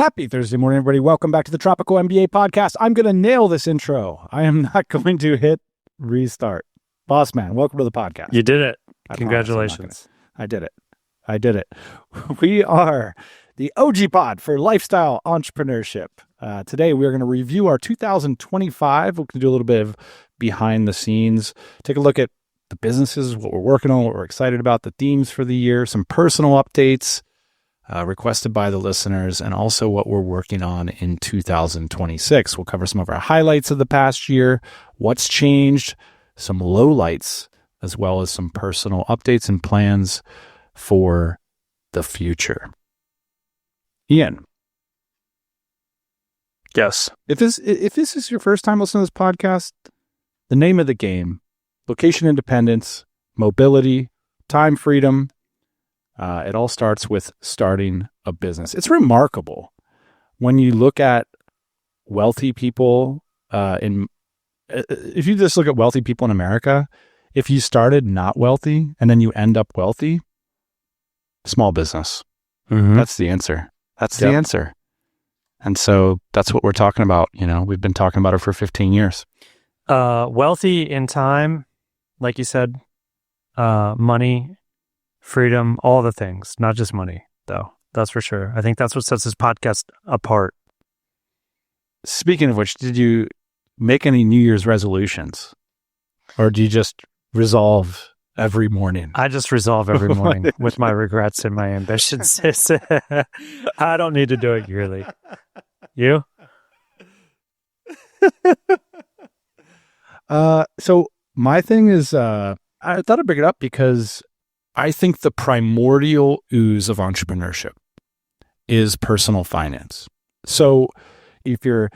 Happy Thursday morning, everybody. Welcome back to the Tropical MBA podcast. I'm going to nail this intro. I am not going to hit restart. Boss man, welcome to the podcast. You did it. I Congratulations. I did it. We are the OG pod for lifestyle entrepreneurship. Today, we're going to review our 2025. We're going to do a little bit of behind the scenes, take a look at the businesses, what we're working on, what we're excited about, the themes for the year, some personal updates requested by the listeners, and also what we're working on in 2026. We'll cover some of our highlights of the past year, what's changed, some lowlights, as well as some personal updates and plans for the future. Ian. Yes. If this is your first time listening to this podcast, the name of the game, location independence, mobility, time freedom, it all starts with starting a business. It's remarkable when you look at wealthy people if you just look at wealthy people in America, if you started not wealthy and then you end up wealthy, small business. Mm-hmm. That's the answer. The answer. And so that's what we're talking about. You know, we've been talking about it for 15 years. Wealthy in time, like you said, money, freedom, all the things, not just money, though. That's for sure. I think that's what sets this podcast apart. Speaking of which, did you make any New Year's resolutions? Or do you just resolve every morning? I just resolve every morning with my regrets and my ambitions. I don't need to do it yearly. You? So my thing is, I thought I'd bring it up because I think the primordial ooze of entrepreneurship is personal finance. So if you're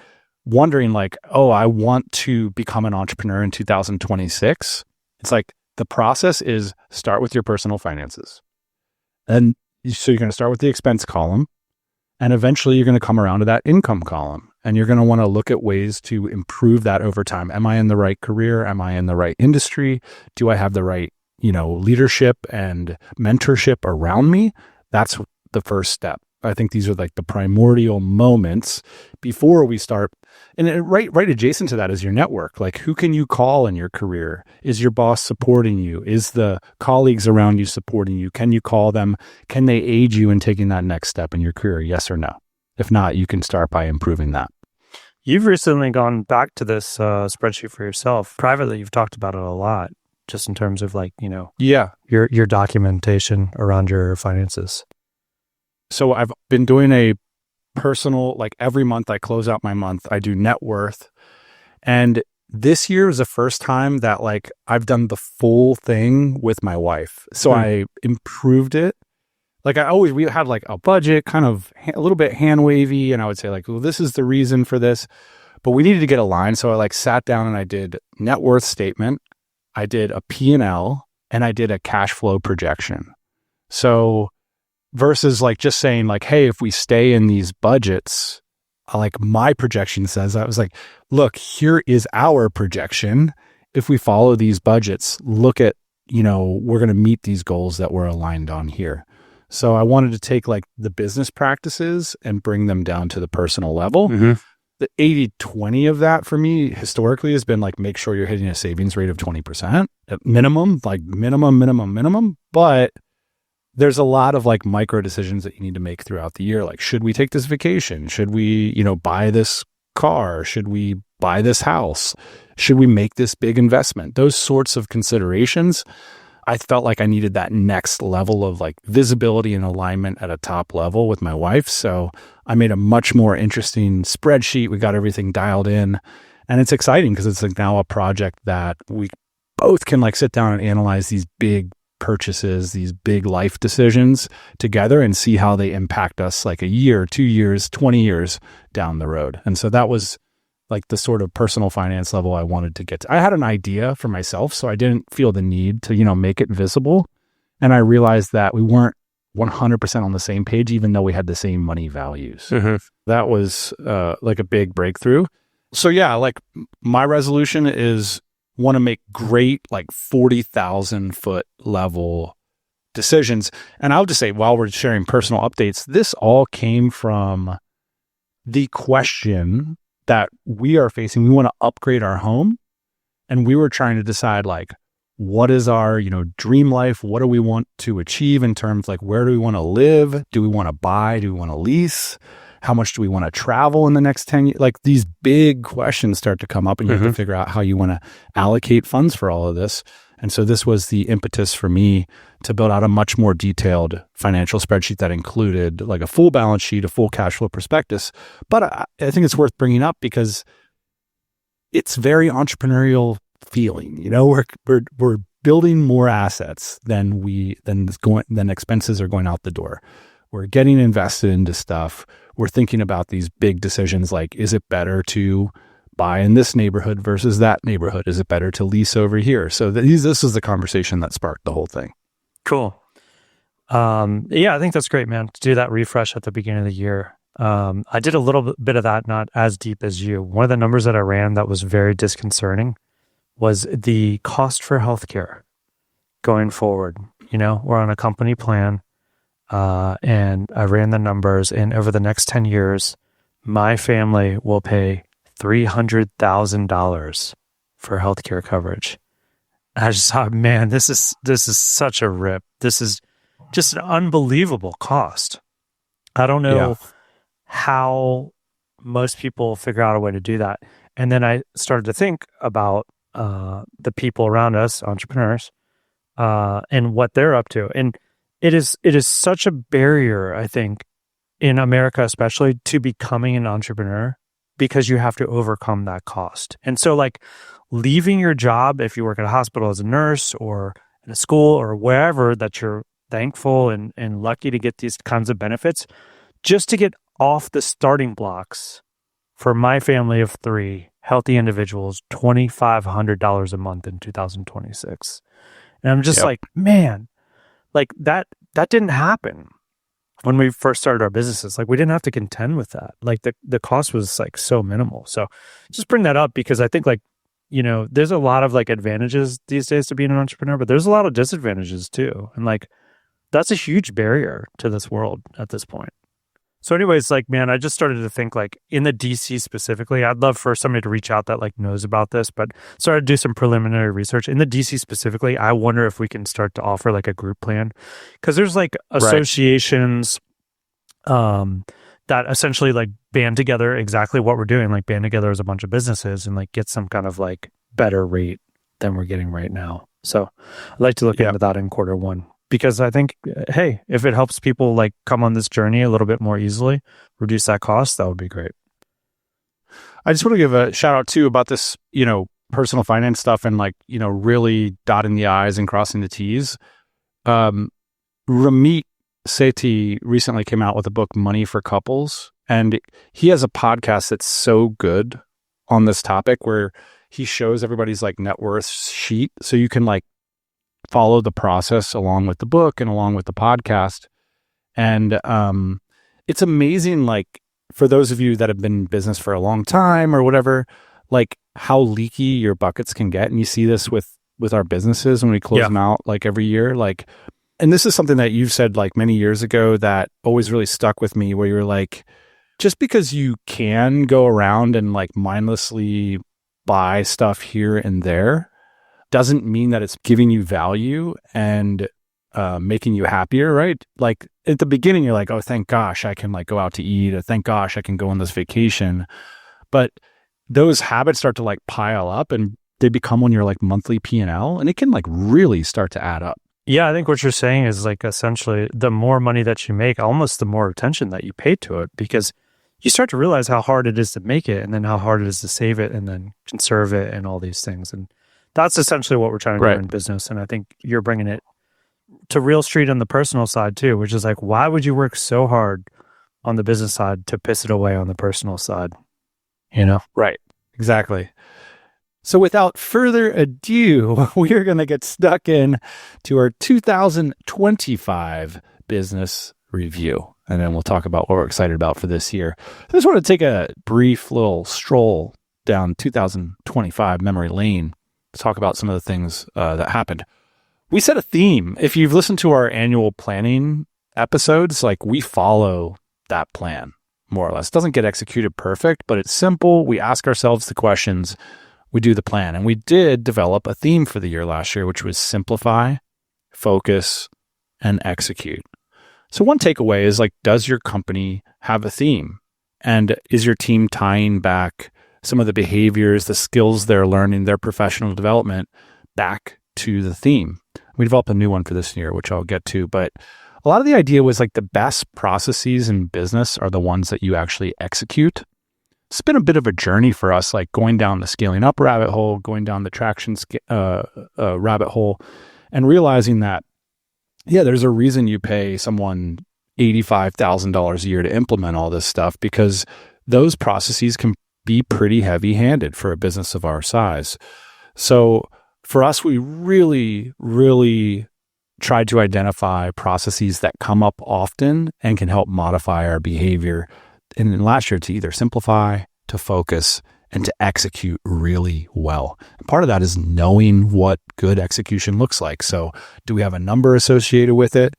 wondering like, oh, I want to become an entrepreneur in 2026, it's like the process is start with your personal finances. And so you're going to start with the expense column, and eventually you're going to come around to that income column, and you're going to want to look at ways to improve that over time. Am I in the right career? Am I in the right industry? Do I have the right leadership and mentorship around me? That's the first step. I think these are like the primordial moments before we start. And right adjacent to that is your network. Like, who can you call in your career? Is your boss supporting you? Is the colleagues around you supporting you? Can you call them? Can they aid you in taking that next step in your career? Yes or no? If not, you can start by improving that. You've recently gone back to this spreadsheet for yourself. Privately, you've talked about it a lot, just in terms of like, your documentation around your finances. So I've been doing a personal, like every month I close out my month, I do net worth. And this year was the first time that like I've done the full thing with my wife. So I improved it. Like we had like a budget, kind of a little bit hand wavy. And I would say like, well, this is the reason for this, but we needed to get aligned. So I like sat down and I did net worth statement. I did a P&L, and I did a cash flow projection. So versus like just saying like, hey, if we stay in these budgets, like my projection says, I was like, look, here is our projection. If we follow these budgets, look at, we're going to meet these goals that we're aligned on here. So I wanted to take like the business practices and bring them down to the personal level. Mm-hmm. The 80-20 of that for me historically has been like, make sure you're hitting a savings rate of 20% at minimum, like minimum. But there's a lot of like micro decisions that you need to make throughout the year. Like, should we take this vacation? Should we, buy this car? Should we buy this house? Should we make this big investment? Those sorts of considerations. I felt like I needed that next level of like visibility and alignment at a top level with my wife. So I made a much more interesting spreadsheet. We got everything dialed in, and it's exciting because it's like now a project that we both can like sit down and analyze these big purchases, these big life decisions together and see how they impact us like a year, 2 years, 20 years down the road. And so that was like the sort of personal finance level I wanted to get to. I had an idea for myself, so I didn't feel the need to, make it visible. And I realized that we weren't 100% on the same page, even though we had the same money values. Mm-hmm. That was like a big breakthrough. So yeah, like my resolution is want to make great, like 40,000 foot level decisions. And I'll just say, while we're sharing personal updates, this all came from the question that we are facing, we want to upgrade our home, and we were trying to decide like, what is our, dream life? What do we want to achieve in terms like, where do we want to live? Do we want to buy? Do we want to lease? How much do we want to travel in the next 10 years? Like these big questions start to come up, and you have to figure out how you want to allocate funds for all of this. And so this was the impetus for me to build out a much more detailed financial spreadsheet that included like a full balance sheet, a full cash flow prospectus. But I think it's worth bringing up because it's very entrepreneurial feeling. We're building more assets than expenses are going out the door. We're getting invested into stuff. We're thinking about these big decisions like, is it better to buy in this neighborhood versus that neighborhood? Is it better to lease over here? So this is the conversation that sparked the whole thing. Cool. I think that's great, man, to do that refresh at the beginning of the year. I did a little bit of that, not as deep as you. One of the numbers that I ran that was very disconcerting was the cost for healthcare going forward. We're on a company plan, and I ran the numbers, and over the next 10 years, my family will pay $300,000 for healthcare coverage. I just thought, man, this is such a rip. This is just an unbelievable cost. I don't know how most people figure out a way to do that. And then I started to think about the people around us, entrepreneurs, and what they're up to. And it is such a barrier, I think, in America especially, to becoming an entrepreneur, because you have to overcome that cost. And so like leaving your job, if you work at a hospital as a nurse or in a school or wherever that you're thankful and lucky to get these kinds of benefits, just to get off the starting blocks for my family of 3 healthy individuals, $2,500 a month in 2026. And I'm just like, man, like that didn't happen when we first started our businesses. Like we didn't have to contend with that. Like the cost was like so minimal. So just bring that up because I think like, there's a lot of like advantages these days to being an entrepreneur, but there's a lot of disadvantages too. And like, that's a huge barrier to this world at this point. So anyways, like, man, I just started to think like in the DC specifically, I'd love for somebody to reach out that like knows about this, but started to do some preliminary research. In the DC specifically, I wonder if we can start to offer like a group plan, because there's like associations that essentially like band together exactly what we're doing, like band together as a bunch of businesses and like get some kind of like better rate than we're getting right now. So I'd like to look into that in Q1. Because I think, hey, if it helps people like come on this journey a little bit more easily, reduce that cost, that would be great. I just want to give a shout out too about this, personal finance stuff and like, really dotting the I's and crossing the T's. Ramit Sethi recently came out with a book, Money for Couples. And he has a podcast that's so good on this topic where he shows everybody's like net worth sheet. So you can like follow the process along with the book and along with the podcast. And it's amazing, like for those of you that have been in business for a long time or whatever, like how leaky your buckets can get. And you see this with our businesses when we close them out like every year. Like, and this is something that you've said like many years ago that always really stuck with me, where you're like, just because you can go around and like mindlessly buy stuff here and there doesn't mean that it's giving you value and making you happier, right? Like at the beginning, you're like, oh, thank gosh, I can like go out to eat, or thank gosh, I can go on this vacation. But those habits start to like pile up and they become on your like monthly P&L, and it can like really start to add up. Yeah, I think what you're saying is like essentially the more money that you make, almost the more attention that you pay to it, because you start to realize how hard it is to make it and then how hard it is to save it and then conserve it and all these things. And that's essentially what we're trying to do in business. And I think you're bringing it to Real Street on the personal side too, which is like, why would you work so hard on the business side to piss it away on the personal side? Right. Exactly. So without further ado, we are going to get stuck in to our 2025 business review. And then we'll talk about what we're excited about for this year. I just want to take a brief little stroll down 2025 memory lane to talk about some of the things that happened. We set a theme. If you've listened to our annual planning episodes, like we follow that plan. more or less. It doesn't get executed perfect, but it's simple. We ask ourselves the questions, we do the plan. And we did develop a theme for the year last year, which was simplify, focus, and execute. So one takeaway is like, does your company have a theme? And is your team tying back some of the behaviors, the skills they're learning, their professional development back to the theme? We developed a new one for this year, which I'll get to, but a lot of the idea was like the best processes in business are the ones that you actually execute. It's been a bit of a journey for us, like going down the scaling up rabbit hole, going down the traction rabbit hole, and realizing that, yeah, there's a reason you pay someone $85,000 a year to implement all this stuff, because those processes can be pretty heavy-handed for a business of our size. So for us, we really, really tried to identify processes that come up often and can help modify our behavior. And in last year, to either simplify, to focus, and to execute really well. And part of that is knowing what good execution looks like. So do we have a number associated with it?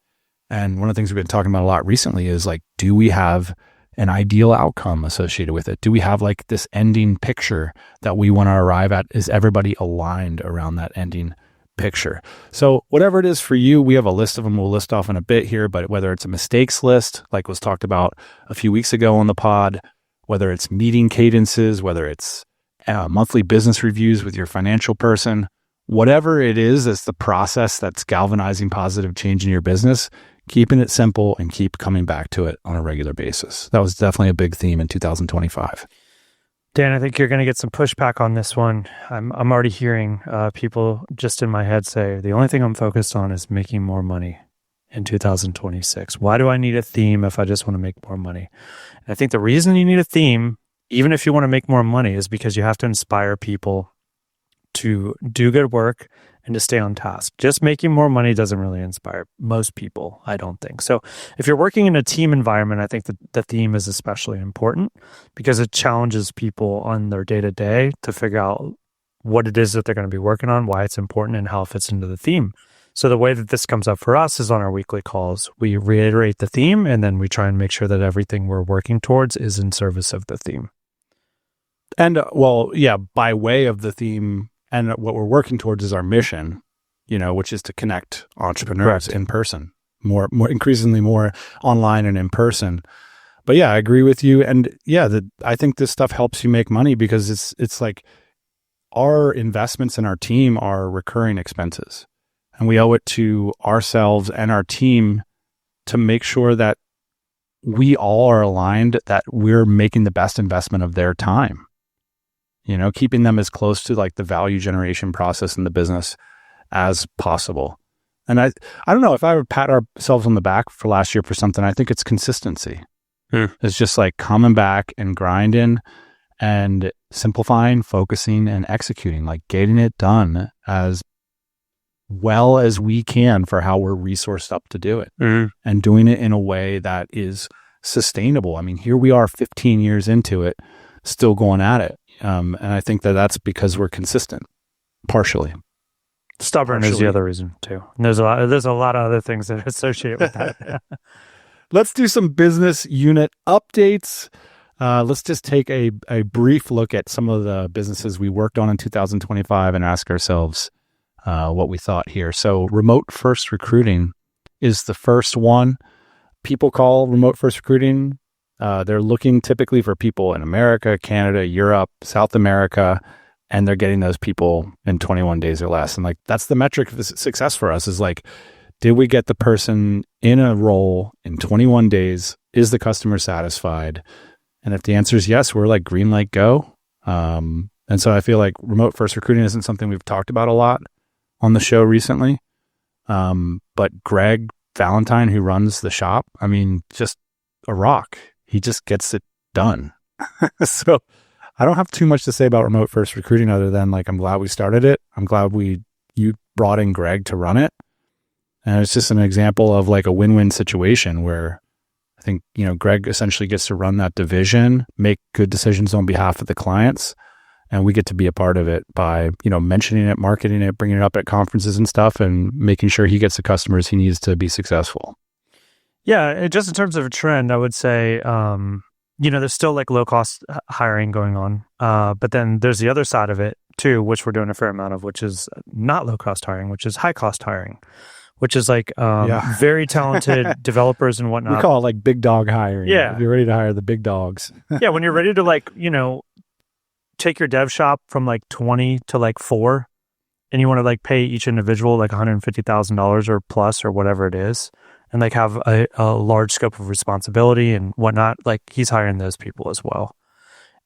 And one of the things we've been talking about a lot recently is like, do we have an ideal outcome associated with it? Do we have like this ending picture that we want to arrive at? Is everybody aligned around that ending picture? So whatever it is for you, we have a list of them we'll list off in a bit here, but whether it's a mistakes list, like was talked about a few weeks ago on the pod, whether it's meeting cadences, whether it's monthly business reviews with your financial person, whatever it is, it's the process that's galvanizing positive change in your business, keeping it simple and keep coming back to it on a regular basis. That was definitely a big theme in 2025. Dan, I think you're going to get some pushback on this one. I'm already hearing people just in my head say, the only thing I'm focused on is making more money in 2026. Why do I need a theme if I just want to make more money? And I think the reason you need a theme, even if you want to make more money, is because you have to inspire people to do good work and to stay on task. Just making more money doesn't really inspire most people, I don't think. So if you're working in a team environment, I think that the theme is especially important because it challenges people on their day-to-day to figure out what it is that they're going to be working on, why it's important, and how it fits into the theme. So the way that this comes up for us is on our weekly calls. We reiterate the theme, and then we try and make sure that everything we're working towards is in service of the theme. And well, yeah, by way of the theme, and what we're working towards is our mission, which is to connect entrepreneurs in person, more increasingly more online and in person. But yeah, I agree with you. And yeah, I think this stuff helps you make money because it's like our investments in our team are recurring expenses. And we owe it to ourselves and our team to make sure that we all are aligned, that we're making the best investment of their time. Keeping them as close to like the value generation process in the business as possible. And I don't know if I would pat ourselves on the back for last year for something, I think it's consistency. It's just like coming back and grinding and simplifying, focusing, and executing, like getting it done as well as we can for how we're resourced up to do it, and doing it in a way that is sustainable. I mean, here we are 15 years into it, still going at it. And I think that's because we're consistent, partially. Stubborn is the other reason too. And there's a lot of other things that are associated with that. Let's do some business unit updates. Let's just take a brief look at some of the businesses we worked on in 2025 and ask ourselves what we thought here. So remote first recruiting is the first one. People call remote first recruiting. They're looking typically for people in America, Canada, Europe, South America, and they're getting those people in 21 days or less. And like, that's the metric of success for us is like, did we get the person in a role in 21 days? Is the customer satisfied? And if the answer is yes, we're like green light, go. And so I feel like remote first recruiting isn't something we've talked about a lot on the show recently. But Greg Valentine, who runs the shop, I mean, just a rock. He just gets it done. So I don't have too much to say about remote first recruiting other than like, I'm glad we started it. I'm glad you brought in Greg to run it. And it's just an example of like a win-win situation where I think, Greg essentially gets to run that division, make good decisions on behalf of the clients. And we get to be a part of it by, mentioning it, marketing it, bringing it up at conferences and stuff, and making sure he gets the customers he needs to be successful. Yeah, just in terms of a trend, I would say there's still like low cost hiring going on. But then there's the other side of it too, which we're doing a fair amount of, which is not low cost hiring, which is high cost hiring, which is like very talented developers and whatnot. We call it like big dog hiring. Yeah. If you're ready to hire the big dogs. Yeah. When you're ready to like, take your dev shop from like 20 to like 4, and you want to like pay each individual like $150,000 or plus or whatever it is, and like have a large scope of responsibility and whatnot, like he's hiring those people as well.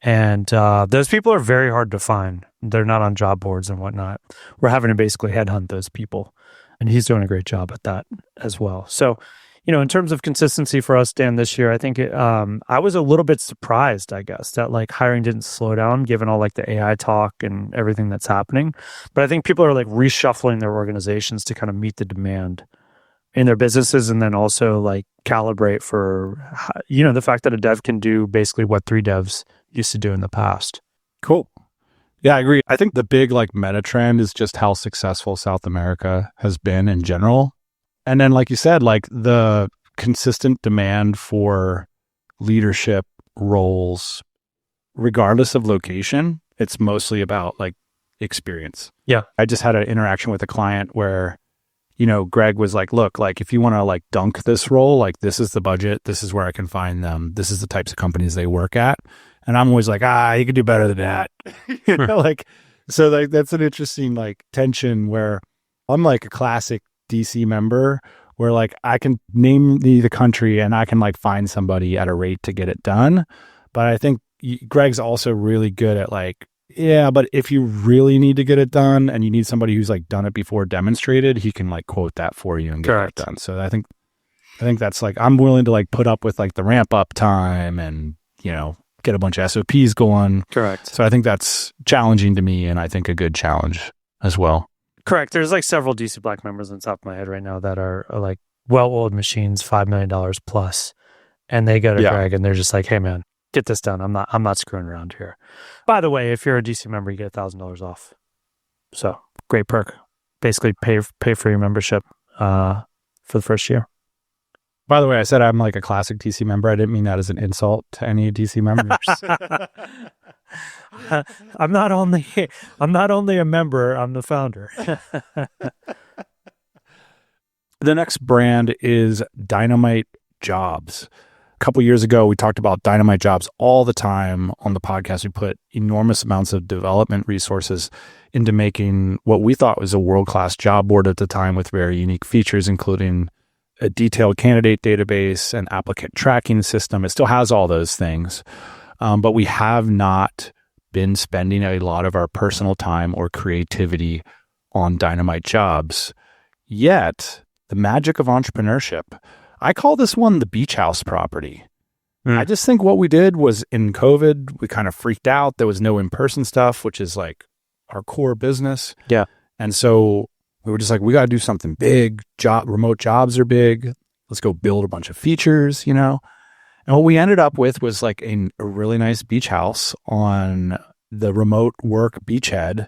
And those people are very hard to find. They're not on job boards and whatnot. We're having to basically headhunt those people. And he's doing a great job at that as well. So, in terms of consistency for us, Dan, this year, I think I was a little bit surprised, I guess, that like hiring didn't slow down given all like the AI talk and everything that's happening. But I think people are like reshuffling their organizations to kind of meet the demand in their businesses, and then also like calibrate for, the fact that a dev can do basically what 3 devs used to do in the past. Cool. Yeah, I agree. I think the big like meta trend is just how successful South America has been in general. And then, like you said, like the consistent demand for leadership roles, regardless of location, it's mostly about like experience. Yeah. I just had an interaction with a client where, Greg was like, look, like if you want to like dunk this role, like this is the budget, this is where I can find them, this is the types of companies they work at. And I'm always like, you could do better than that. So like that's an interesting like tension where I'm like a classic DC member where like I can name the country and I can like find somebody at a rate to get it done. But I think Greg's also really good at like, yeah, but if you really need to get it done and you need somebody who's like done it before demonstrated, he can like quote that for you and get it done. So I think that's like, I'm willing to like put up with like the ramp up time and, get a bunch of SOPs going. Correct. So I think that's challenging to me and I think a good challenge as well. Correct. There's like several DC Black members on the top of my head right now that are like well-oiled machines, $5 million plus. And they go to Greg and they're just like, hey man, get this done. I'm not screwing around here. By the way, if you're a DC member, you get $1,000 off. So great perk. Basically pay for your membership for the first year. By the way, I said I'm like a classic DC member. I didn't mean that as an insult to any DC members. I'm not only a member, I'm the founder. The next brand is Dynamite Jobs. A couple years ago, we talked about Dynamite Jobs all the time on the podcast. We put enormous amounts of development resources into making what we thought was a world-class job board at the time with very unique features, including a detailed candidate database, an applicant tracking system. It still has all those things, but we have not been spending a lot of our personal time or creativity on Dynamite Jobs. Yet, the magic of entrepreneurship, I call this one the beach house property. I just think what we did was in COVID, we kind of freaked out. There was no in-person stuff, which is like our core business. Yeah. And so we were just like, we got to do something big. Remote jobs are big. Let's go build a bunch of features, And what we ended up with was like a really nice beach house on the remote work beachhead.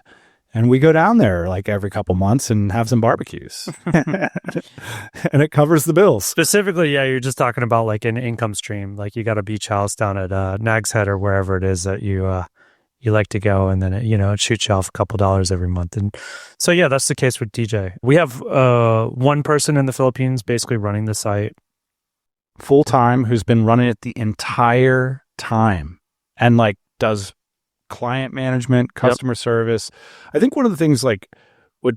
And we go down there like every couple months and have some barbecues. And it covers the bills. Specifically, yeah, you're just talking about like an income stream. Like you got a beach house down at Nag's Head or wherever it is that you like to go, and then it shoots you off a couple dollars every month. And so yeah, that's the case with DJ. We have one person in the Philippines basically running the site full time, who's been running it the entire time and like does client management, customer service. I think one of the things like with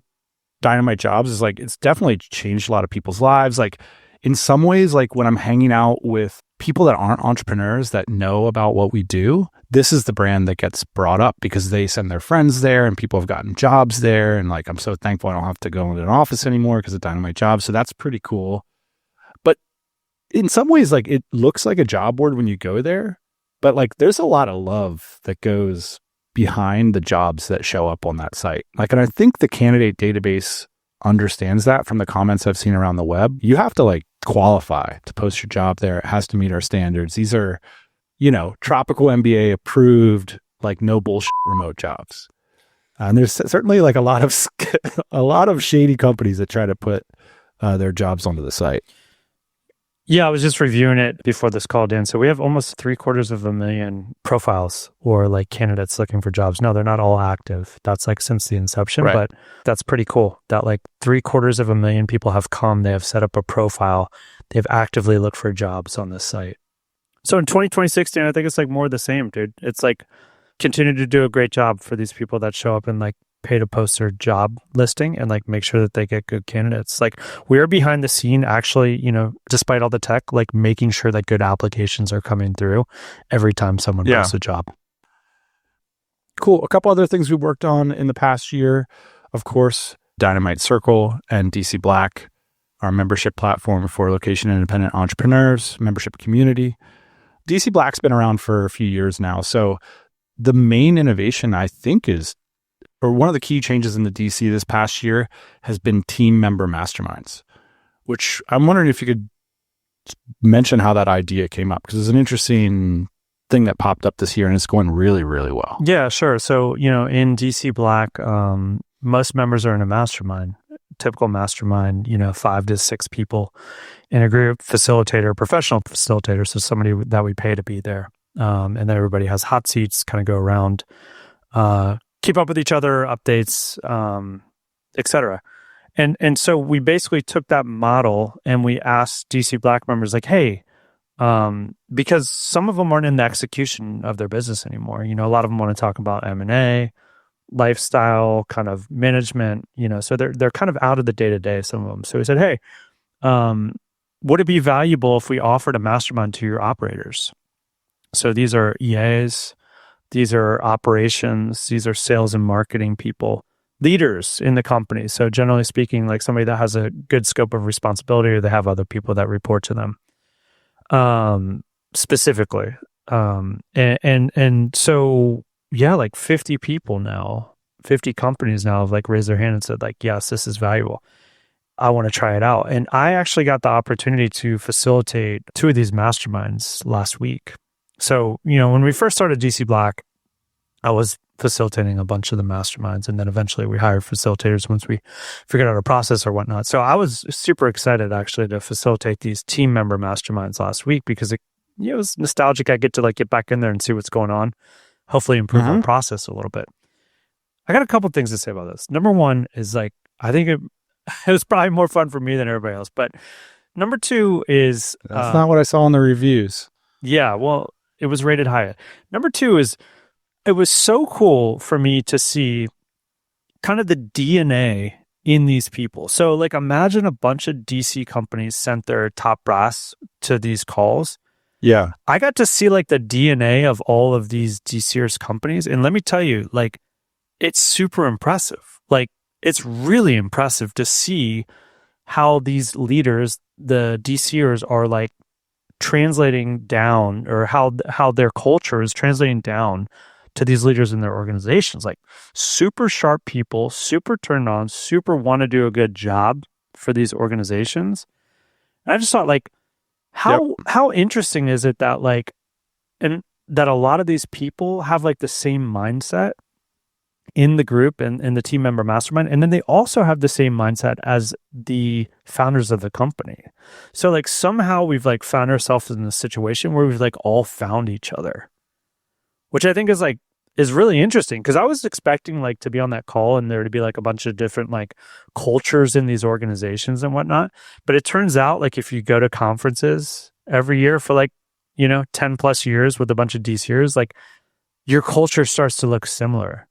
Dynamite Jobs is like it's definitely changed a lot of people's lives. Like in some ways, like when I'm hanging out with people that aren't entrepreneurs that know about what we do, this is the brand that gets brought up because they send their friends there and people have gotten jobs there. And like, I'm so thankful I don't have to go into an office anymore because of Dynamite Jobs. So that's pretty cool. But in some ways, like it looks like a job board when you go there, but like there's a lot of love that goes behind the jobs that show up on that site. Like, and I think the candidate database understands that from the comments I've seen around the web. You have to like qualify to post your job there. It has to meet our standards. These are, Tropical MBA approved, like no bullshit remote jobs. And there's certainly like a lot of shady companies that try to put their jobs onto the site. Yeah, I was just reviewing it before this call, Dan. So we have almost 750,000 profiles or like candidates looking for jobs. No, they're not all active. That's like since the inception, Right. but that's pretty cool that like 750,000 people have come. They have set up a profile. They've actively looked for jobs on this site. So in 2026, Dan, I think it's like more of the same, dude. It's like continue to do a great job for these people that show up and like pay to post their job listing and like make sure that they get good candidates. Like we're behind the scene actually, despite all the tech, like making sure that good applications are coming through every time someone posts a job. Cool. A couple other things we worked on in the past year, of course, Dynamite Circle and DC Black, our membership platform for location independent entrepreneurs, membership community. DC Black's been around for a few years now. So the main innovation, I think, or one of the key changes in the DC this past year has been team member masterminds, which I'm wondering if you could mention how that idea came up, because it's an interesting thing that popped up this year and it's going really, really well. Yeah, sure. So, in DC Black, most members are in a mastermind, typical mastermind, 5 to 6 people in a group, facilitator, professional facilitator. So somebody that we pay to be there. And then everybody has hot seats, kind of go around, keep up with each other, updates, etc. And so we basically took that model and we asked DC Black members like, hey, because some of them aren't in the execution of their business anymore. A lot of them want to talk about M&A, lifestyle, kind of management, so they're kind of out of the day-to-day, some of them. So we said, hey, would it be valuable if we offered a mastermind to your operators? So these are EAs, these are operations, these are sales and marketing people, leaders in the company. So generally speaking, like somebody that has a good scope of responsibility, or they have other people that report to them specifically. And so, yeah, like 50 people now, 50 companies now have like raised their hand and said like, yes, this is valuable. I want to try it out. And I actually got the opportunity to facilitate 2 of these masterminds last week. So, when we first started DC Black, I was facilitating a bunch of the masterminds, and then eventually we hired facilitators once we figured out a process or whatnot. So I was super excited actually to facilitate these team member masterminds last week because it was nostalgic. I get to like get back in there and see what's going on, hopefully improve our process a little bit. I got a couple things to say about this. Number one is like, I think it was probably more fun for me than everybody else. But number 2 is... That's not what I saw in the reviews. Yeah, well, it was rated high. Number 2 is it was so cool for me to see kind of the DNA in these people. So like imagine a bunch of DC companies sent their top brass to these calls. Yeah. I got to see like the DNA of all of these DCers companies. And let me tell you, like, it's super impressive. Like, it's really impressive to see how these leaders, the DCers, are like translating down, or how their culture is translating down to these leaders in their organizations. Like super sharp people, super turned on, super want to do a good job for these organizations. And I just thought like, how interesting is it that like, and that a lot of these people have like the same mindset in the group and in the team member mastermind. And then they also have the same mindset as the founders of the company. So like somehow we've like found ourselves in a situation where we've like all found each other, which I think is really interesting, because I was expecting like to be on that call and there to be like a bunch of different like cultures in these organizations and whatnot. But it turns out like if you go to conferences every year for like, 10 plus years with a bunch of DCers, like your culture starts to look similar,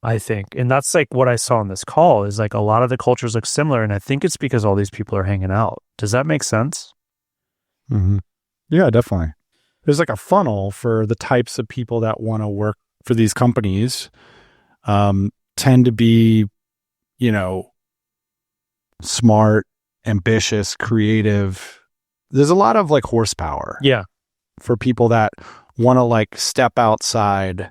I think. And that's like what I saw on this call is like a lot of the cultures look similar. And I think it's because all these people are hanging out. Does that make sense? Mm-hmm. Yeah, definitely. There's like a funnel for the types of people that want to work for these companies, tend to be, smart, ambitious, creative. There's a lot of like horsepower. Yeah. For people that want to like step outside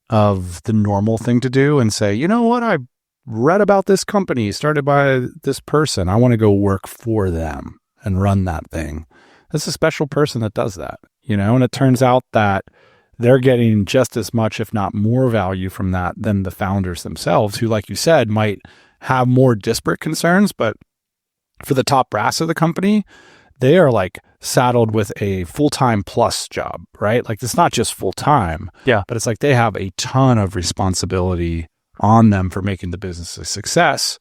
of the normal thing to do and say, you know what, I read about this company started by this person. I want to go work for them and run that thing. That's a special person that does that, and it turns out that they're getting just as much, if not more value from that than the founders themselves, who, like you said, might have more disparate concerns. But for the top brass of the company, they are like saddled with a full-time plus job, right? Like it's not just full-time, Yeah. but it's like they have a ton of responsibility on them for making the business a success.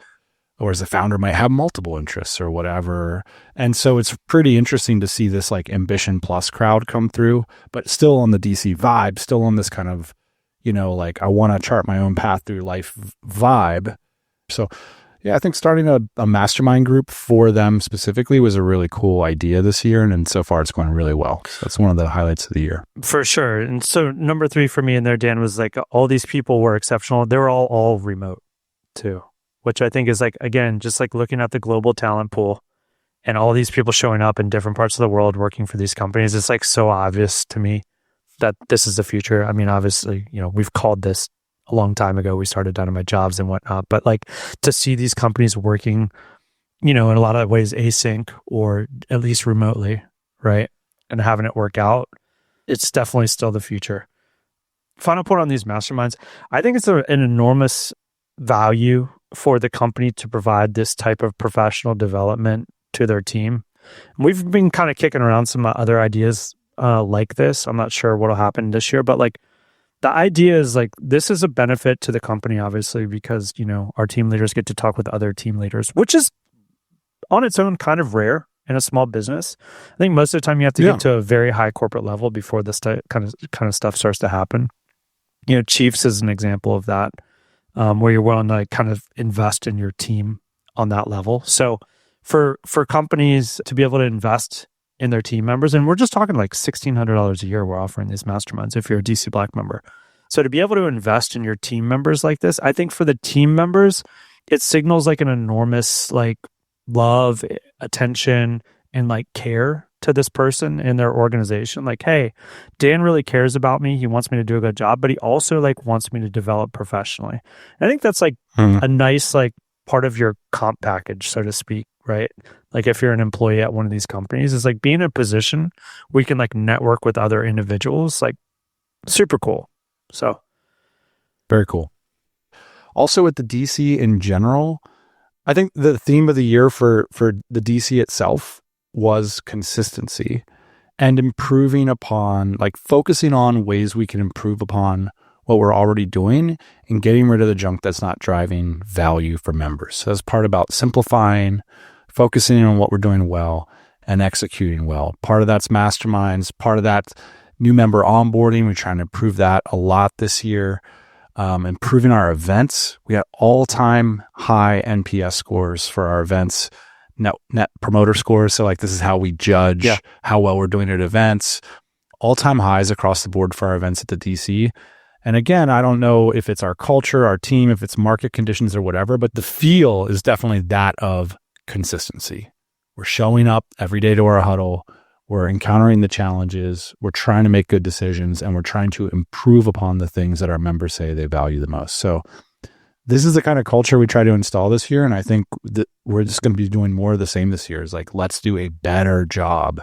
Whereas the founder might have multiple interests or whatever. And so it's pretty interesting to see this like ambition plus crowd come through, but still on the DC vibe, still on this kind of, like I want to chart my own path through life vibe. So yeah, I think starting a mastermind group for them specifically was a really cool idea this year. And so far it's going really well. So that's one of the highlights of the year. For sure. And so number 3 for me in there, Dan, was like all these people were exceptional. They were all remote too, which I think is like, again, just like looking at the global talent pool and all these people showing up in different parts of the world working for these companies. It's like so obvious to me that this is the future. I mean, obviously, we've called this a long time ago. We started Dynamite Jobs and whatnot, but like to see these companies working, in a lot of ways async or at least remotely, right? And having it work out, it's definitely still the future. Final point on these masterminds. I think it's an enormous value for the company to provide this type of professional development to their team. We've been kind of kicking around some other ideas like this. I'm not sure what'll happen this year, but like the idea is like this is a benefit to the company, obviously, because our team leaders get to talk with other team leaders, which is on its own kind of rare in a small business. I think most of the time you have to get to a very high corporate level before this kind of stuff starts to happen. Chiefs is an example of that. Where you're willing to like kind of invest in your team on that level. So for companies to be able to invest in their team members, and we're just talking like $1,600 a year we're offering these masterminds if you're a DC Black member. So to be able to invest in your team members like this, I think for the team members, it signals like an enormous like love, attention, and like care to this person in their organization. Like, hey, Dan really cares about me. He wants me to do a good job, but he also like wants me to develop professionally. And I think that's like a nice like part of your comp package, so to speak, right? Like if you're an employee at one of these companies, is like being in a position where you can like network with other individuals, like super cool. So very cool. Also with the DC in general, I think the theme of the year for the DC itself was consistency and improving upon, like focusing on ways we can improve upon what we're already doing and getting rid of the junk that's not driving value for members. So that's part about simplifying, focusing on what we're doing well and executing well. Part of that's masterminds, part of that's new member onboarding. We're trying to improve that a lot this year. Improving our events. We had all-time high NPS scores for our events, net promoter scores. So like this is how we judge how well we're doing at events. All-time highs across the board for our events at the DC. And again, I don't know if it's our culture, our team, if it's market conditions or whatever, but the feel is definitely that of consistency. We're showing up every day to our huddle. We're encountering the challenges. We're trying to make good decisions, and we're trying to improve upon the things that our members say they value the most. So this is the kind of culture we try to install this year. And I think that we're just going to be doing more of the same this year. Is like, let's do a better job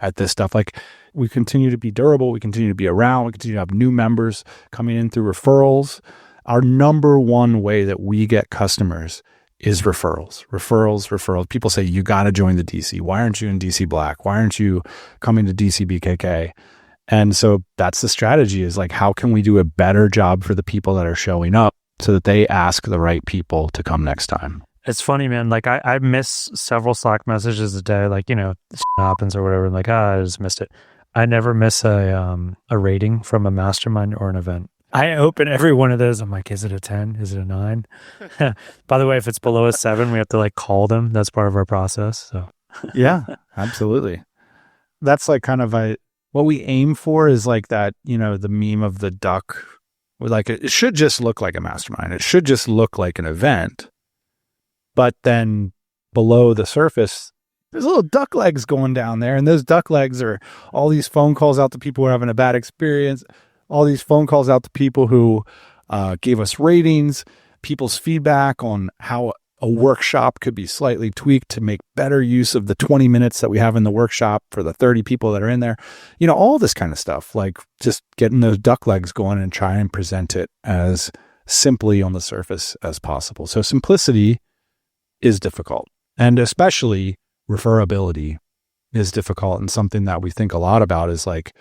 at this stuff. Like we continue to be durable. We continue to be around. We continue to have new members coming in through referrals. Our number one way that we get customers is referrals. People say, you got to join the DC. Why aren't you in DC Black? Why aren't you coming to DC BKK? And so that's the strategy, is like, how can we do a better job for the people that are showing up so that they ask the right people to come next time? It's funny, man. Like I miss several Slack messages a day, like, shit happens or whatever. Like, I just missed it. I never miss a rating from a mastermind or an event. I open every one of those. I'm like, is it a 10? Is it a 9? By the way, if it's below a 7, we have to like call them. That's part of our process. So yeah, absolutely. That's like kind of what we aim for is like that, the meme of the duck. Like it should just look like a mastermind. It should just look like an event. But then below the surface, there's little duck legs going down there. And those duck legs are all these phone calls out to people who are having a bad experience. All these phone calls out to people who gave us ratings, people's feedback on how a workshop could be slightly tweaked to make better use of the 20 minutes that we have in the workshop for the 30 people that are in there. All this kind of stuff, like just getting those duck legs going and try and present it as simply on the surface as possible. So simplicity is difficult, and especially referability is difficult, and something that we think a lot about is like,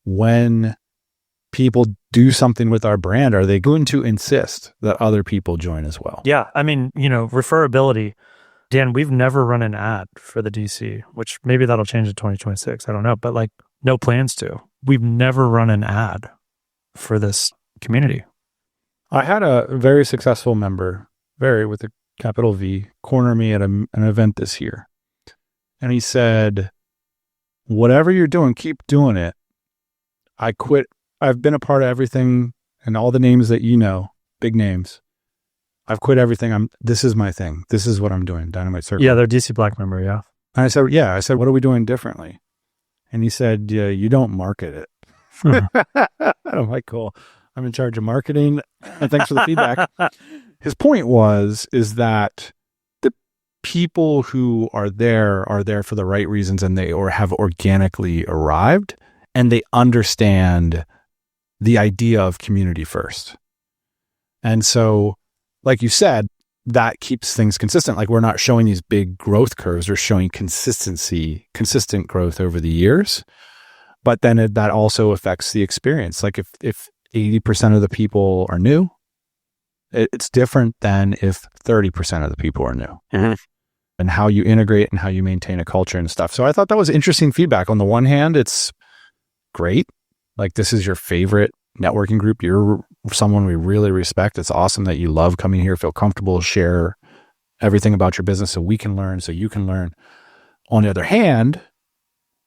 when people do something with our brand, are they going to insist that other people join as well? Yeah. I mean, referability. Dan, we've never run an ad for the DC, which maybe that'll change in 2026. I don't know, but like no plans to. We've never run an ad for this community. I had a very successful member, very with a capital V, corner me at an event this year. And he said, whatever you're doing, keep doing it. I quit. I've been a part of everything and all the names that you know, big names. I've quit everything. This is my thing. This is what I'm doing. Dynamite Circle. Yeah, they're DC Black member. Yeah. And I said, yeah. I said, what are we doing differently? And he said, yeah, you don't market it. I'm like, cool. I'm in charge of marketing. And thanks for the feedback. His point is that the people who are there for the right reasons, and they have organically arrived, and they understand the idea of community first. And so, like you said, that keeps things consistent. Like, we're not showing these big growth curves. We're showing consistent growth over the years. But then that also affects the experience. Like, if 80% of the people are new, it's different than if 30% of the people are new. Mm-hmm. And how you integrate and how you maintain a culture and stuff. So I thought that was interesting feedback. On the one hand, it's great. Like, this is your favorite networking group. You're someone we really respect. It's awesome that you love coming here, feel comfortable, share everything about your business so we can learn, so you can learn. On the other hand,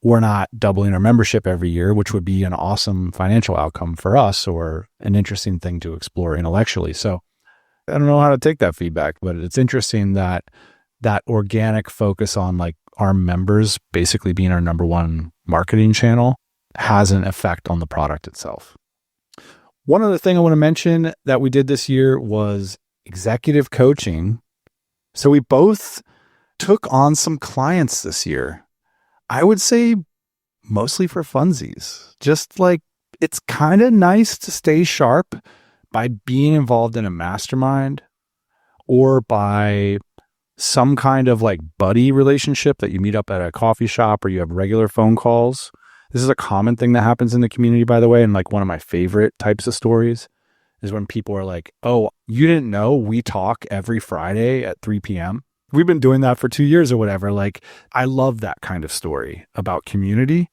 we're not doubling our membership every year, which would be an awesome financial outcome for us or an interesting thing to explore intellectually. So I don't know how to take that feedback, but it's interesting that organic focus on like our members basically being our number one marketing channel has an effect on the product itself. One other thing I want to mention that we did this year was executive coaching. So we both took on some clients this year. I would say mostly for funsies. Just like, it's kind of nice to stay sharp by being involved in a mastermind or by some kind of like buddy relationship that you meet up at a coffee shop or you have regular phone calls. This is a common thing that happens in the community, by the way. And like, one of my favorite types of stories is when people are like, oh, you didn't know we talk every Friday at 3 p.m.? We've been doing that for 2 years or whatever. Like, I love that kind of story about community.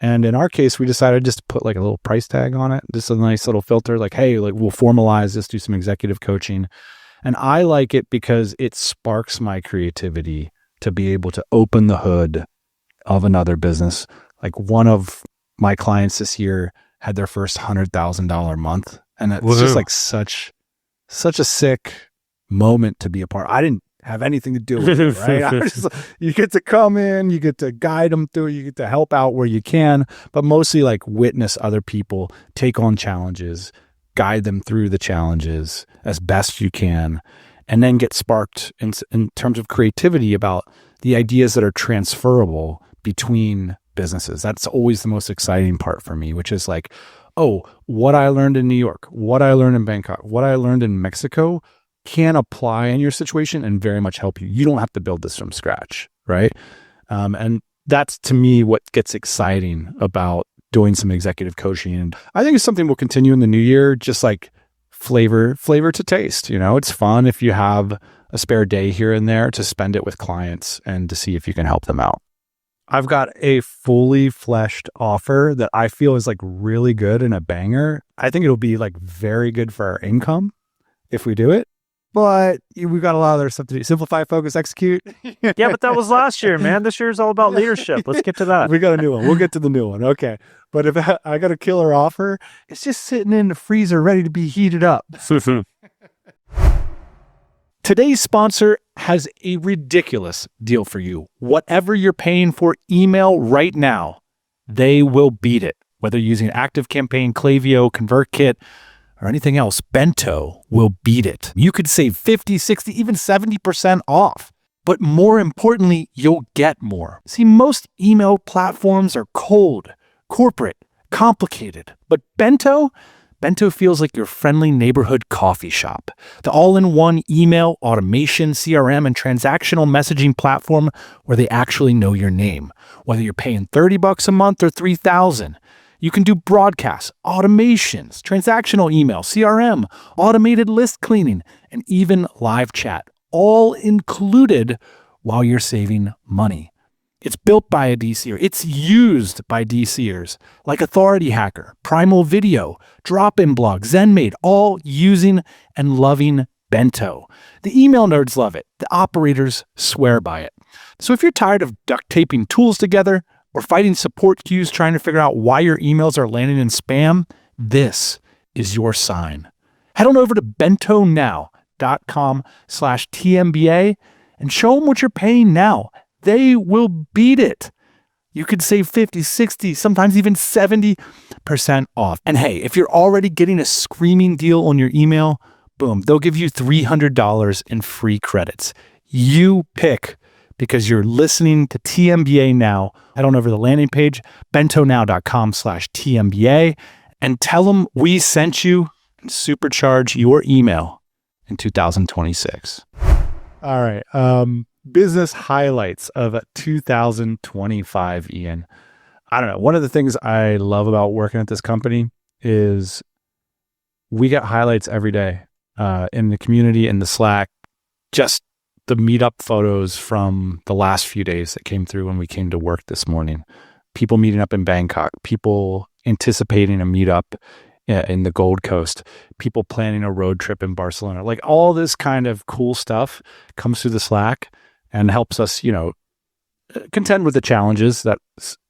And in our case, we decided just to put like a little price tag on it. Just a nice little filter, like, hey, like, we'll formalize this, do some executive coaching. And I like it because it sparks my creativity to be able to open the hood of another business. Like, one of my clients this year had their first $100,000 month. And it's just like such a sick moment to be a part. I didn't have anything to do with it, right? You get to come in, you get to guide them through, you get to help out where you can, but mostly like witness other people take on challenges, guide them through the challenges as best you can, and then get sparked in terms of creativity about the ideas that are transferable between businesses. That's always the most exciting part for me, which is like, oh, what I learned in New York, what I learned in Bangkok, what I learned in Mexico can apply in your situation and very much help you. You don't have to build this from scratch, right? And that's, to me, what gets exciting about doing some executive coaching. And I think it's something we'll continue in the new year, just like flavor to taste. It's fun if you have a spare day here and there to spend it with clients and to see if you can help them out. I've got a fully fleshed offer that I feel is like really good and a banger. I think it'll be like very good for our income if we do it. But we've got a lot of other stuff to do. Simplify, focus, execute. Yeah, but that was last year, man. This year's all about leadership. Let's get to that. We got a new one. We'll get to the new one. Okay. But if I got a killer offer, it's just sitting in the freezer ready to be heated up. Today's sponsor has a ridiculous deal for you. Whatever you're paying for email right now, they will beat it. Whether using ActiveCampaign, Klaviyo, ConvertKit, or anything else, Bento will beat it. You could save 50, 60, even 70% off. But more importantly, you'll get more. See, most email platforms are cold, corporate, complicated. But Bento Bento feels like your friendly neighborhood coffee shop. The all-in-one email, automation, CRM, and transactional messaging platform where they actually know your name. Whether you're paying $30 a month or $3,000, you can do broadcasts, automations, transactional email, CRM, automated list cleaning, and even live chat, all included while you're saving money. It's built by a DCer. It's used by DCers like Authority Hacker, Primal Video, Drop-In Blog, ZenMaid, all using and loving Bento. The email nerds love it. The operators swear by it. So if you're tired of duct taping tools together or fighting support queues trying to figure out why your emails are landing in spam, this is your sign. Head on over to bentonow.com/TMBA and show them what you're paying now. They will beat it. You could save 50, 60, sometimes even 70% off. And hey, if you're already getting a screaming deal on your email, boom, they'll give you $300 in free credits. You pick, because you're listening to TMBA now. Head on over to the landing page, bentonow.com/TMBA, and tell them we sent you and supercharge your email in 2026. All right. Business highlights of 2025, Ian. I don't know. One of the things I love about working at this company is we get highlights every day in the community, in the Slack, just the meetup photos from the last few days that came through when we came to work this morning. People meeting up in Bangkok, people anticipating a meetup in the Gold Coast, people planning a road trip in Barcelona. Like all this kind of cool stuff comes through the Slack and helps us, contend with the challenges that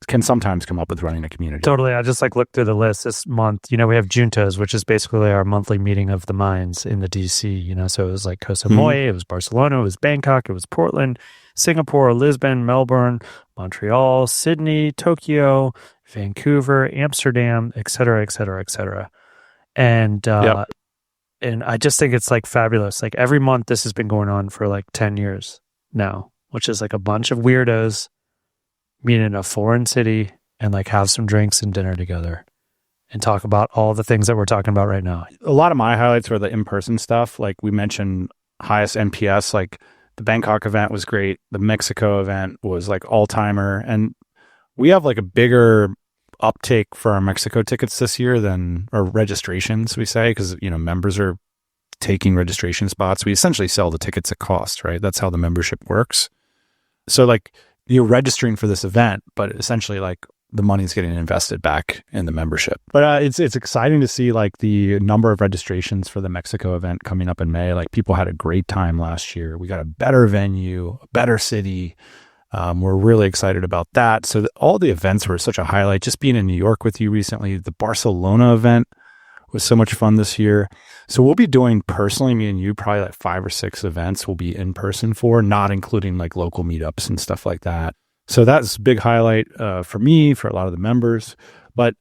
can sometimes come up with running a community. Totally. I just looked through the list this month. We have Juntas, which is basically our monthly meeting of the minds in the DC, so it was like Koh Samui, it was Barcelona, it was Bangkok, it was Portland, Singapore, Lisbon, Melbourne, Montreal, Sydney, Tokyo, Vancouver, Amsterdam, et cetera, et cetera, et cetera. And I just think it's fabulous. Every month this has been going on for 10 years now, which is a bunch of weirdos meet in a foreign city and have some drinks and dinner together and talk about all the things that we're talking about right now. A lot of my highlights were the in-person stuff. Like we mentioned, highest NPS, the Bangkok event was great. The Mexico event was all-timer. And we have a bigger uptake for our Mexico tickets this year or registrations, we say, because, members are taking registration spots. We essentially sell the tickets at cost, right? That's how the membership works. So you're registering for this event, but essentially the money's getting invested back in the membership. But it's exciting to see the number of registrations for the Mexico event coming up in May. People had a great time last year. We got a better venue, a better city. We're really excited about that. So all the events were such a highlight. Just being in New York with you recently, the Barcelona event was so much fun this year. So we'll be doing personally, me and you, probably 5 or 6 events we'll be in person for, not including local meetups and stuff like that. So that's a big highlight for me, for a lot of the members. But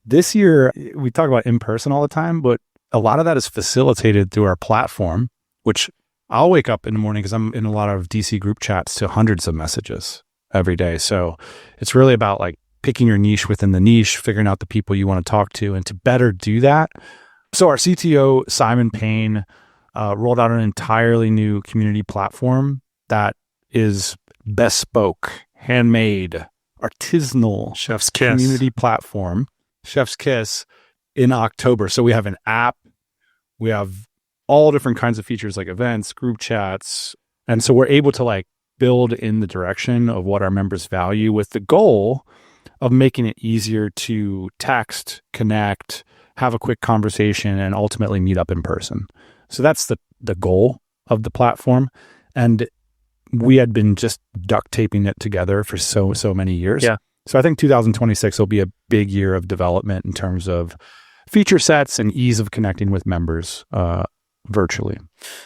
this year, we talk about in person all the time, but a lot of that is facilitated through our platform, which I'll wake up in the morning because I'm in a lot of DC group chats to hundreds of messages every day. So it's really about picking your niche within the niche, figuring out the people you want to talk to, and to better do that. So our CTO, Simon Payne, rolled out an entirely new community platform that is bespoke, handmade, artisanal Chef's kiss community platform, Chef's Kiss, in October. So we have an app, we have all different kinds of features like events, group chats. And so we're able to build in the direction of what our members value, with the goal of making it easier to text, connect, have a quick conversation, and ultimately meet up in person. So that's the goal of the platform. And we had been just duct taping it together for so many years. Yeah. So I think 2026 will be a big year of development in terms of feature sets and ease of connecting with members virtually.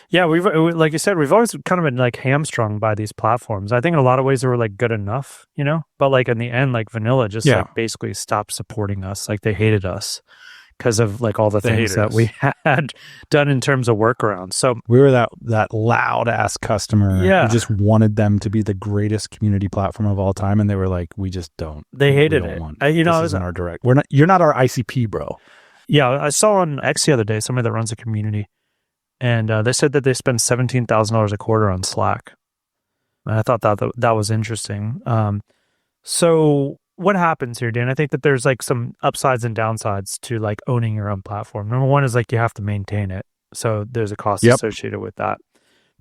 Yeah, we've like you said, we've always kind of been hamstrung by these platforms. I think in a lot of ways they were good enough, but in the end, Vanilla just basically stopped supporting us. They hated us because of all the things that we had done in terms of workarounds. So we were that loud ass customer who just wanted them to be the greatest community platform of all time, and they were we just don't. They hated it. This isn't our direct. You're not our ICP, bro. Yeah, I saw on X the other day, somebody that runs a community, and they said that they spend $17,000 a quarter on Slack. And I thought that was interesting. So what happens here, Dan? I think that there's like some upsides and downsides to like owning your own platform. Number one is like you have to maintain it. So there's a cost associated with that.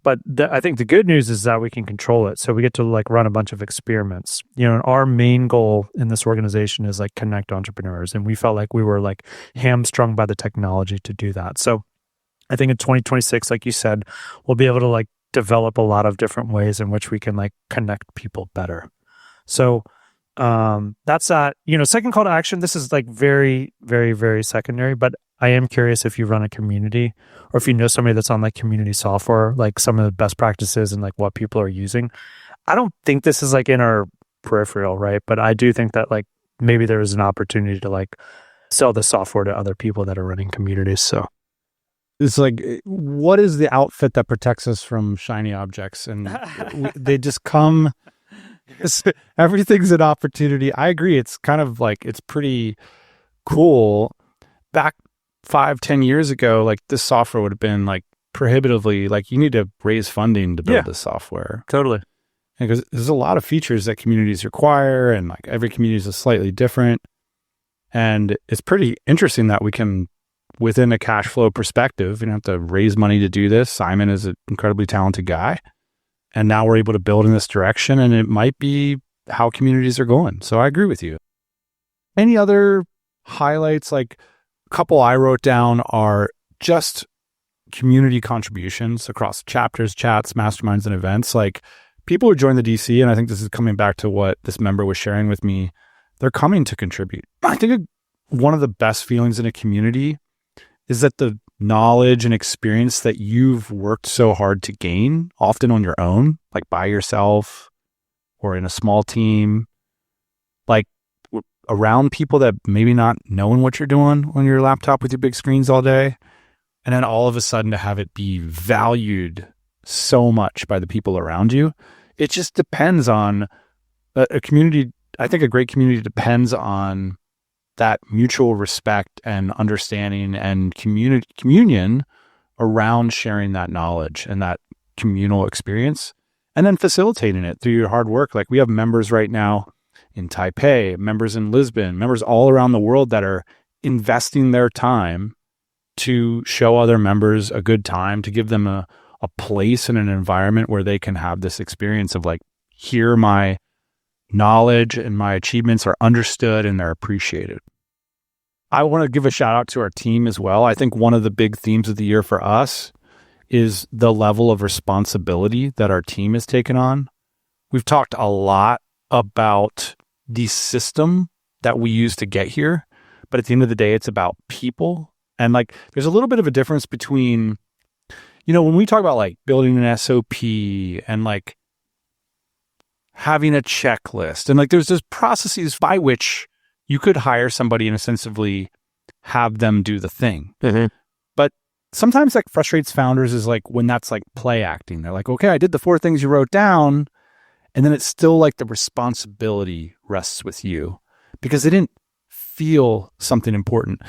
But I think the good news is that we can control it. So we get to like run a bunch of experiments. You know, and our main goal in this organization is like connect entrepreneurs. And we felt like we were like hamstrung by the technology to do that. So I think in 2026, like you said, we'll be able to like develop a lot of different ways in which we can like connect people better. So that's that. You know, second call to action. This is like very, very, very secondary, but I am curious if you run a community or if you know somebody that's on like community software, like some of the best practices and like what people are using. I don't think this is like in our peripheral, right? But I do think that like maybe there is an opportunity to like sell the software to other people that are running communities. So it's like, what is the outfit that protects us from shiny objects? And they just come. Everything's an opportunity. I agree. It's kind of like, it's pretty cool. Back 5-10 years ago, like this software would have been like prohibitively, like you need to raise funding to build this software. Totally. Because there's a lot of features that communities require, and like every community is slightly different. And it's pretty interesting that we can, within a cash flow perspective, you don't have to raise money to do this. Simon is an incredibly talented guy. And now we're able to build in this direction, and it might be how communities are going. So I agree with you. Any other highlights? Like a couple I wrote down are just community contributions across chapters, chats, masterminds, and events. Like people who join the DC, and I think this is coming back to what this member was sharing with me, they're coming to contribute. I think one of the best feelings in a community is that the knowledge and experience that you've worked so hard to gain, often on your own, like by yourself or in a small team, like around people that maybe not knowing what you're doing on your laptop with your big screens all day. And then all of a sudden to have it be valued so much by the people around you. It just depends on a community. I think a great community depends on that mutual respect and understanding and communion around sharing that knowledge and that communal experience, and then facilitating it through your hard work. Like we have members right now in Taipei, members in Lisbon, members all around the world that are investing their time to show other members a good time, to give them a place and an environment where they can have this experience of like, here my knowledge and my achievements are understood and they're appreciated. I want to give a shout out to our team as well. I think one of the big themes of the year for us is the level of responsibility that our team has taken on. We've talked a lot about the system that we use to get here, but at the end of the day, it's about people. And like, there's a little bit of a difference between, you know, when we talk about like building an SOP and like having a checklist, and like there's processes by which you could hire somebody and essentially have them do the thing. Mm-hmm. But sometimes that frustrates founders is like when that's like play acting. They're like, okay, I did the 4 things you wrote down. And then it's still like the responsibility rests with you because they didn't feel something important.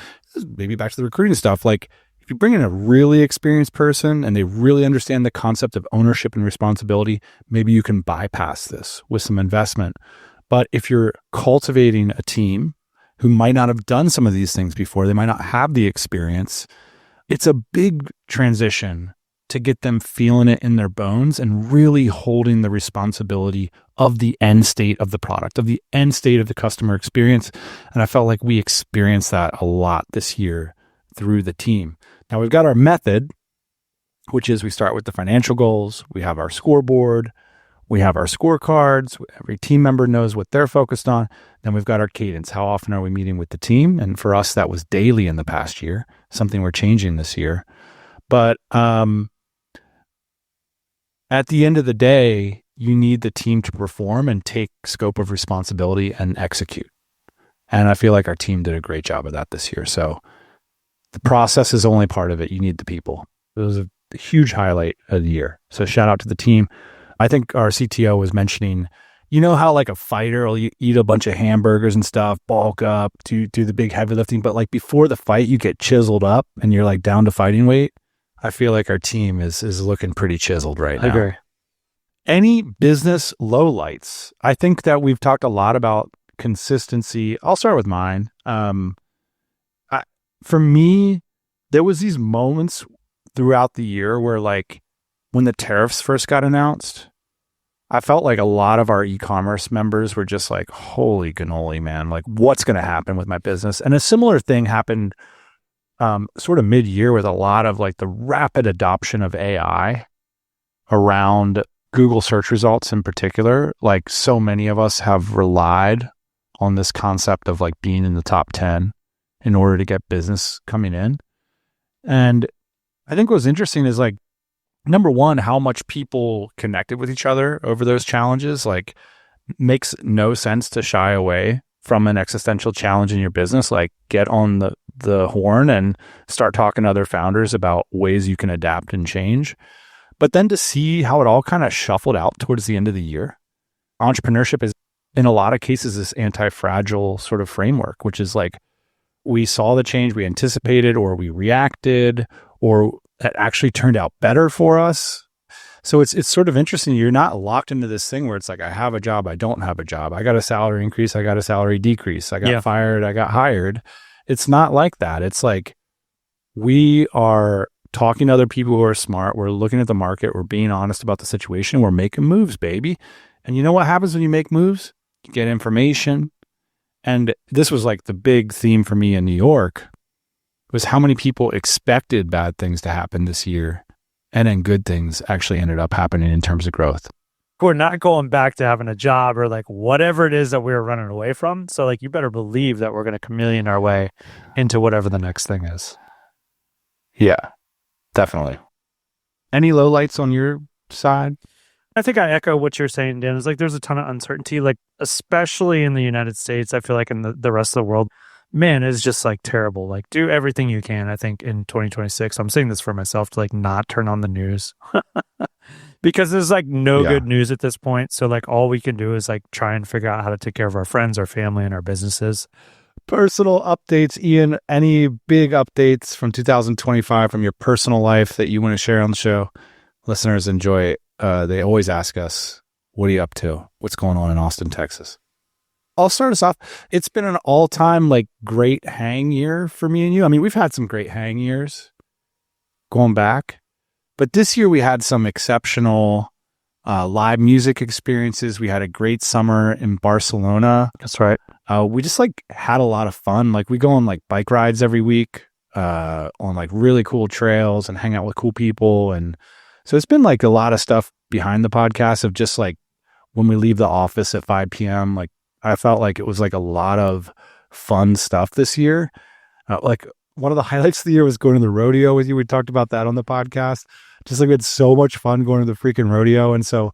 Maybe back to the recruiting stuff. Like if you bring in a really experienced person and they really understand the concept of ownership and responsibility, maybe you can bypass this with some investment. But if you're cultivating a team who might not have done some of these things before, they might not have the experience, it's a big transition to get them feeling it in their bones and really holding the responsibility of the end state of the product, of the end state of the customer experience. And I felt like we experienced that a lot this year through the team. Now we've got our method, which is we start with the financial goals. We have our scoreboard. We have our scorecards. Every team member knows what they're focused on. Then we've got our cadence. How often are we meeting with the team? And for us, that was daily in the past year, something we're changing this year. But at the end of the day, you need the team to perform and take scope of responsibility and execute. And I feel like our team did a great job of that this year. So the process is only part of it. You need the people. It was a huge highlight of the year. So shout out to the team. I think our CTO was mentioning, you know how like a fighter will eat a bunch of hamburgers and stuff, bulk up, do the big heavy lifting, but like before the fight, you get chiseled up and you're like down to fighting weight. I feel like our team is looking pretty chiseled right now. I agree. Any business lowlights? I think that we've talked a lot about consistency. I'll start with mine. For me, there was these moments throughout the year where like when the tariffs first got announced, I felt like a lot of our e-commerce members were just like, holy cannoli, man, like what's going to happen with my business? And a similar thing happened sort of mid-year with a lot of like the rapid adoption of AI around Google search results in particular. Like so many of us have relied on this concept of like being in the top 10 in order to get business coming in. And I think what's interesting is like, number one, how much people connected with each other over those challenges. Like makes no sense to shy away from an existential challenge in your business. Like get on the horn and start talking to other founders about ways you can adapt and change. But then to see how it all kind of shuffled out towards the end of the year. Entrepreneurship is in a lot of cases this anti-fragile sort of framework, which is like we saw the change we anticipated or we reacted or it actually turned out better for us. So it's sort of interesting. You're not locked into this thing where it's like, I have a job, I don't have a job. I got a salary increase, I got a salary decrease. I got fired, I got hired. It's not like that. It's like we are talking to other people who are smart. We're looking at the market. We're being honest about the situation. We're making moves, baby. And you know what happens when you make moves? You get information. And this was like the big theme for me in New York was how many people expected bad things to happen this year. And then good things actually ended up happening in terms of growth. We're not going back to having a job or like whatever it is that we were running away from. So like you better believe that we're going to chameleon our way into whatever the next thing is. Yeah, definitely. Any lowlights on your side? I think I echo what you're saying, Dan. It's like there's a ton of uncertainty, like especially in the United States. I feel like in the rest of the world, man, it's just like terrible. Like do everything you can, I think, in 2026. I'm saying this for myself to like not turn on the news because there's like no good news at this point. So like all we can do is like try and figure out how to take care of our friends, our family, and our businesses. Personal updates, Ian. Any big updates from 2025 from your personal life that you want to share on the show? Listeners enjoy it. They always ask us, what are you up to? What's going on in Austin, Texas? I'll start us off. It's been an all-time like great hang year for me and you. I mean, we've had some great hang years going back, but this year we had some exceptional live music experiences. We had a great summer in Barcelona. That's right. We just like had a lot of fun. Like we go on like bike rides every week on like really cool trails and hang out with cool people. And so it's been like a lot of stuff behind the podcast of just like when we leave the office at 5 p.m., like I felt like it was like a lot of fun stuff this year. Like one of the highlights of the year was going to the rodeo with you. We talked about that on the podcast. Just like we had so much fun going to the freaking rodeo. And so,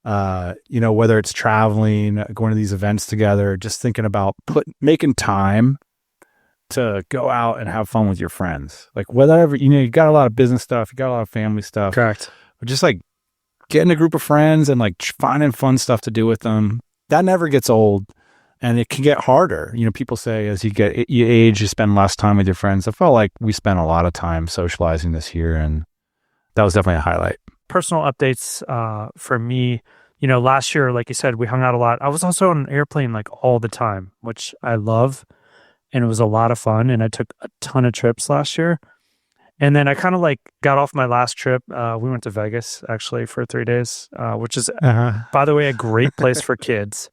whether it's traveling, going to these events together, just thinking about making time to go out and have fun with your friends. Like whatever, you got a lot of business stuff, you got a lot of family stuff. Correct. But just like getting a group of friends and like finding fun stuff to do with them. That never gets old, and it can get harder. People say as you age, you spend less time with your friends. I felt like we spent a lot of time socializing this year, and that was definitely a highlight. Personal updates for me, last year, like you said, we hung out a lot. I was also on an airplane like all the time, which I love, and it was a lot of fun, and I took a ton of trips last year. And then I kind of like got off my last trip. We went to Vegas actually for 3 days, which is, by the way, a great place for kids.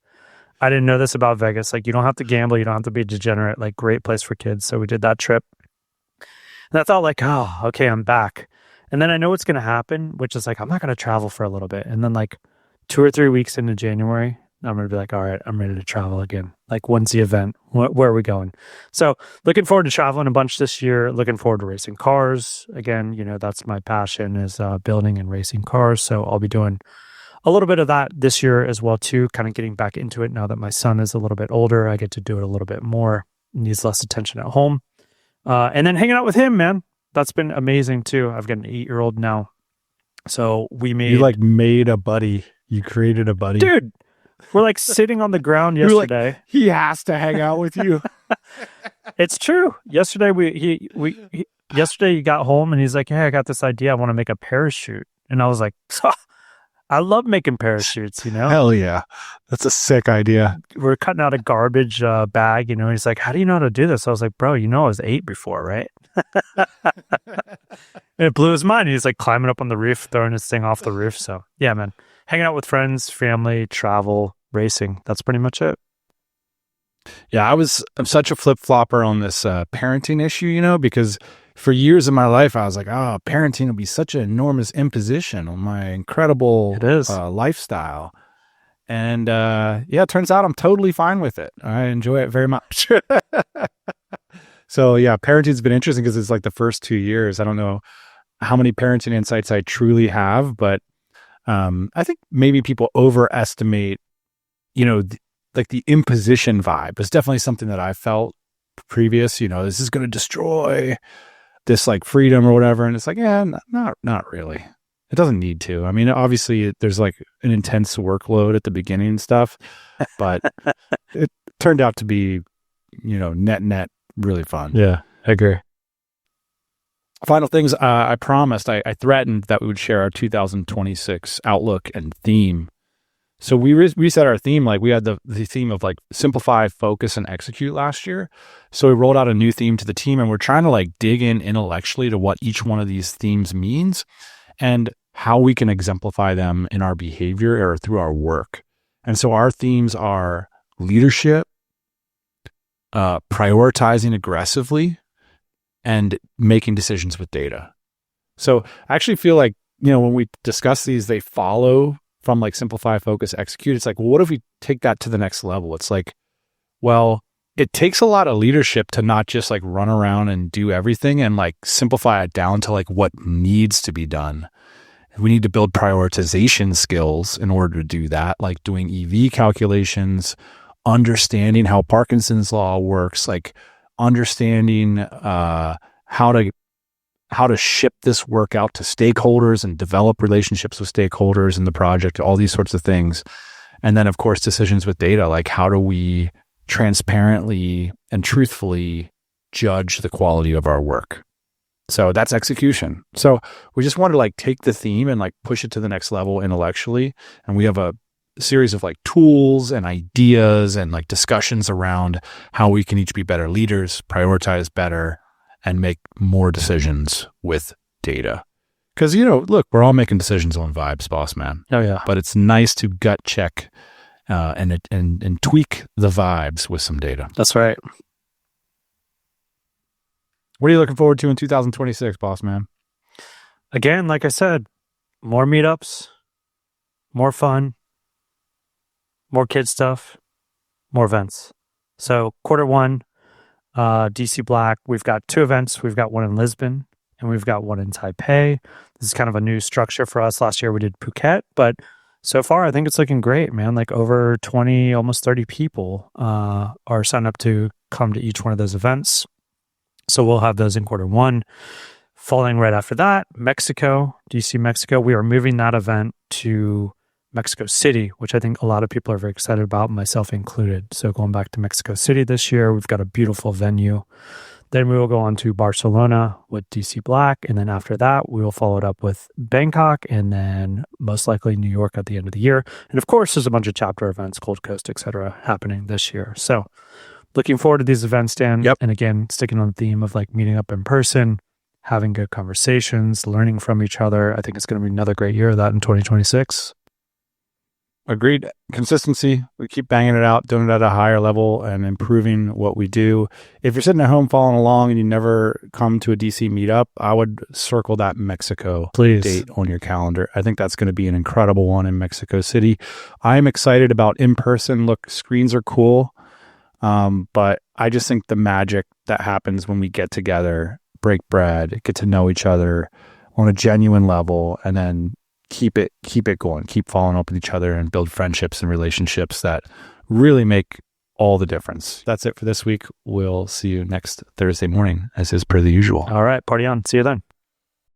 I didn't know this about Vegas. Like you don't have to gamble. You don't have to be a degenerate, like great place for kids. So we did that trip. And I thought like, oh, okay, I'm back. And then I know what's going to happen, which is like, I'm not going to travel for a little bit. And then like 2 or 3 weeks into January, I'm going to be like, all right, I'm ready to travel again. Like when's the event? Where are we going? So looking forward to traveling a bunch this year. Looking forward to racing cars. Again, that's my passion is building and racing cars. So I'll be doing a little bit of that this year as well too, kind of getting back into it now that my son is a little bit older. I get to do it a little bit more. Needs less attention at home. And then hanging out with him, man. That's been amazing too. I've got an 8-year-old now. So we made... You like made a buddy. You created a buddy. Dude, We're like sitting on the ground You were like, yesterday. he has to hang out with you. It's true. Yesterday yesterday he got home and he's like, "Hey, I got this idea. I want to make a parachute." And I was like, "I love making parachutes, you know." Hell yeah. That's a sick idea. We're cutting out a garbage bag, you know. He's like, "How do you know how to do this?" I was like, "Bro, you know I was 8 before, right?" And it blew his mind. He's like climbing up on the roof, throwing his thing off the roof. So yeah, man, hanging out with friends, family, travel, racing. That's pretty much it. Yeah, I'm such a flip-flopper on this parenting issue, you know, because for years of my life, I was like, oh, parenting will be such an enormous imposition on my incredible It is. lifestyle. And yeah, it turns out I'm totally fine with it. I enjoy it very much. So yeah, parenting's been interesting because it's like the first 2 years. I don't know how many parenting insights I truly have, but I think maybe people overestimate, you know, like the imposition vibe. It's definitely something that I felt previous, you know, this is going to destroy this like freedom or whatever. And it's like, yeah, not really. It doesn't need to. I mean, obviously there's like an intense workload at the beginning and stuff, but it turned out to be, you know, net really fun. Yeah, I agree. Final things, I promised, I threatened that we would share our 2026 outlook and theme. So we reset our theme. Like we had the theme of like simplify, focus, and execute last year. So we rolled out a new theme to the team, and we're trying to like dig in intellectually to what each one of these themes means and how we can exemplify them in our behavior or through our work. And so our themes are leadership, prioritizing aggressively, and making decisions with data. So I actually feel like, you know, when we discuss these, they follow from like simplify, focus, execute. It's like, well, what if we take that to the next level? It's like, well, it takes a lot of leadership to not just like run around and do everything and like simplify it down to like what needs to be done. We need to build prioritization skills in order to do that, like doing EV calculations, understanding how Parkinson's law works, like understanding how to ship this work out to stakeholders and develop relationships with stakeholders in the project, all these sorts of things. And then, of course, decisions with data, like how do we transparently and truthfully judge the quality of our work? So that's execution. So we just want to like take the theme and like push it to the next level intellectually. And we have a series of like tools and ideas and like discussions around how we can each be better leaders, prioritize better, and make more decisions with data. Because, you know, look, we're all making decisions on vibes, boss man. Oh yeah. But it's nice to gut check and tweak the vibes with some data. That's right. What are you looking forward to in 2026, boss man? Again, like I said, more meetups, more fun, more kid stuff, more events. So Q1, DC Black, we've got 2 events. We've got one in Lisbon and we've got one in Taipei. This is kind of a new structure for us. Last year we did Phuket, but so far I think it's looking great, man. Like over 20, almost 30 people are signed up to come to each one of those events. So we'll have those in Q1. Following right after that, Mexico, DC, Mexico. We are moving that event to Mexico City, which I think a lot of people are very excited about, myself included. So going back to Mexico City this year, we've got a beautiful venue. Then we will go on to Barcelona with DC Black. And then after that, we will follow it up with Bangkok and then most likely New York at the end of the year. And of course, there's a bunch of chapter events, Gold Coast, etc., happening this year. So looking forward to these events, Dan. Yep. And again, sticking on the theme of like meeting up in person, having good conversations, learning from each other. I think it's going to be another great year of that in 2026. Agreed. Consistency. We keep banging it out, doing it at a higher level and improving what we do. If you're sitting at home following along and you never come to a DC meetup, I would circle that Mexico date on your calendar. I think that's going to be an incredible one in Mexico City. I'm excited about in-person. Look, screens are cool. But I just think the magic that happens when we get together, break bread, get to know each other on a genuine level, and then keep it going, keep following up with each other and build friendships and relationships that really make all the difference. That's it for this week. We'll see you next Thursday morning, as is per the usual. All right, party on. See you then.